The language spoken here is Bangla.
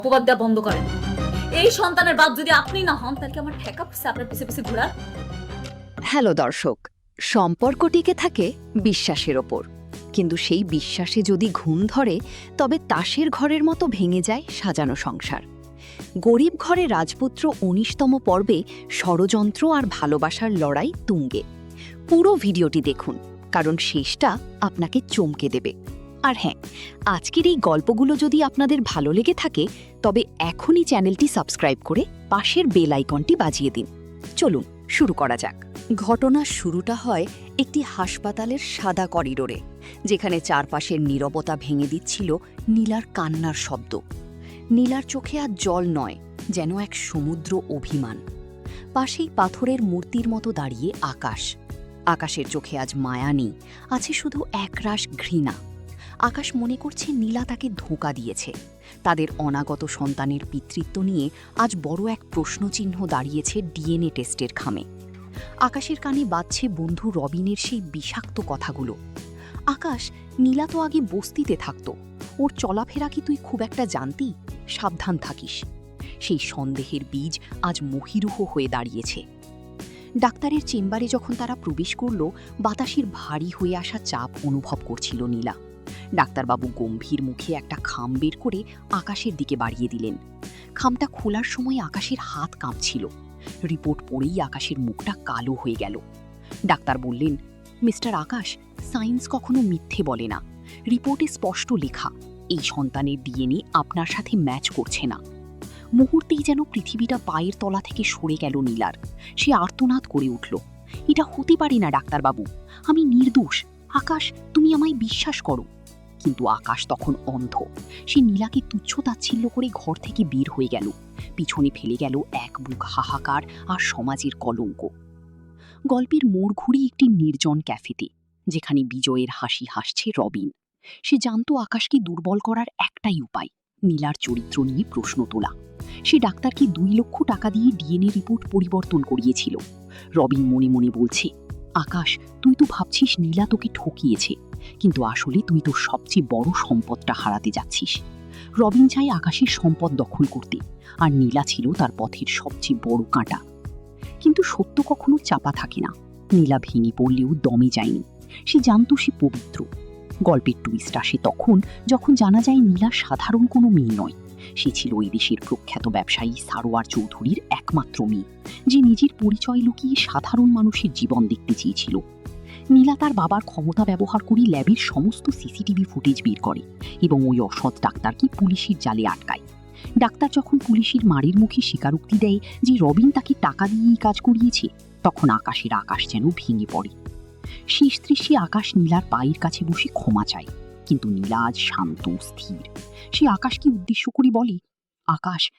অপবাদ দেওয়া বন্ধ করেন। এই সন্তানের বাপ যদি আপনি না হন তাহলে কি আমার ঠেকা পড়ছে আপনার পিছে পিছে ঘোরার? হ্যালো দর্শক, সম্পর্ক টিকে থাকে বিশ্বাসের ওপর, কিন্তু সেই বিশ্বাসে যদি ঘুণ ধরে তবে তাসের ঘরের মতো ভেঙে যায় সাজানো সংসার। গরিব ঘরে রাজপুত্র ১৯তম পর্বে ষড়যন্ত্র আর ভালোবাসার লড়াই তুঙ্গে। পুরো ভিডিওটি দেখুন, কারণ শেষটা আপনাকে চমকে দেবে। আর হ্যাঁ, আজকের এই গল্পগুলো যদি আপনাদের ভালো লেগে থাকে তবে এখনই চ্যানেলটি সাবস্ক্রাইব করে পাশের বেল আইকনটি বাজিয়ে দিন। চলুন শুরু করা যাক। ঘটনার শুরুটা হয় একটি হাসপাতালের সাদা করিডোরে, যেখানে চারপাশের নীরবতা ভেঙে দিচ্ছিল নীলার কান্নার শব্দ। নীলার চোখে আজ জল নয়, যেন এক সমুদ্র অভিমান। পাশেই পাথরের মূর্তির মতো দাঁড়িয়ে আকাশ। আকাশের চোখে আজ মায়া নেই, আছে শুধু একরাশ ঘৃণা। আকাশ মনে করছে নীলা তাকে ধোঁকা দিয়েছে। তাদের অনাগত সন্তানের পিতৃত্ব নিয়ে আজ বড় এক প্রশ্নচিহ্ন দাঁড়িয়েছে ডিএনএ টেস্টের খামে। আকাশের কানে বাজছে বন্ধু রবিনের সেই বিষাক্ত কথাগুলো। আকাশ, নীলা তো আগে বস্তিতে থাকত, ওর চলাফেরা কি তুই খুব একটা জানতি? সাবধান থাকিস। সেই সন্দেহের বীজ আজ মহিরুহ হয়ে দাঁড়িয়েছে। ডাক্তারের চেম্বারে যখন তারা প্রবেশ করল, বাতাসের ভারী হয়ে আসা চাপ অনুভব করছিল নীলা। ডাক্তারবাবু গম্ভীর মুখে একটা খাম বের করে আকাশের দিকে বাড়িয়ে দিলেন। খামটা খোলার সময় আকাশের হাত কাঁপছিল। রিপোর্ট পড়েই আকাশের মুখটা কালো হয়ে গেল। ডাক্তার বললেন, মিস্টার আকাশ, সায়েন্স কখনো মিথ্যে বলে না। রিপোর্টে স্পষ্ট লেখা, এই সন্তানের ডিএনএ আপনার সাথে ম্যাচ করছে না। মুহূর্তেই যেন পৃথিবীটা পায়ের তলা থেকে সরে গেল নীলার। সে আর্তনাদ করে উঠল, এটা হতে পারে না ডাক্তারবাবু, আমি নির্দোষ। আকাশ, তুমি আমায় বিশ্বাস করো। কিন্তু আকাশ তখন অন্ধ। সে নীলাকে তুচ্ছ-তাচ্ছিল্য করে ঘর থেকে বের হয়ে গেল। পিছনে ফেলে গেল এক বুক হাহাকার আর সমাজের কলঙ্ক। গল্পের মোড় ঘুরি একটি নির্জন ক্যাফেতে, যেখানে বিজয়ের হাসি হাসছে রবিন। সে জানত আকাশকে দুর্বল করার একটাই উপায়, নীলার চরিত্র নিয়ে প্রশ্ন তোলা। সে ডাক্তারকে ২ লক্ষ টাকা দিয়ে ডিএনএ রিপোর্ট পরিবর্তন করিয়েছিল। রবিন মনে মনে বলছে, আকাশ, তুই তো ভাবছিস নীলা তোকে ঠকিয়েছে, কিন্তু আসলে তুই তোর সবচেয়ে বড় সম্পদটা হারাতে যাচ্ছিস। রবিন চায় আকাশের সম্পদ দখল করতে, আর নীলা ছিল তার পথের সবচেয়ে বড় কাঁটা। কিন্তু সত্য কখনো চাপা থাকে না। নীলা ভেঙে পড়লেও দমে যায়নি। সে জানত সে পবিত্র। গল্পের টুইস্ট আসে তখন, যখন জানা যায় নীলা সাধারণ কোনো মেয়ে নয়। সে ছিল ওই দেশের প্রখ্যাত ব্যবসায়ী সারোয়ার চৌধুরীর একমাত্র মেয়ে, যে নিজের পরিচয় লুকিয়ে সাধারণ মানুষের জীবন দেখতে চেয়েছিল। নীলা তার বাবার ক্ষমতা ব্যবহার করে ল্যাবের সমস্ত সিসিটিভি ফুটেজ বের করে এবং ওই অসৎ ডাক্তারকে পুলিশের জালে আটকায়। ডাক্তার যখন পুলিশের মারের মুখে স্বীকারোক্তি দেয় যে রবিন তাকে টাকা দিয়েই কাজ করিয়েছে, তখন আকাশের আকাশ যেন ভেঙে পড়ে। শেষ দৃশ্যে আকাশ নীলার পায়ের কাছে বসে ক্ষমা চায়, কিন্তু নীলা আজ শান্ত স্থির। সে আকাশকে উদ্দেশ্য করে বলে, আকাশ,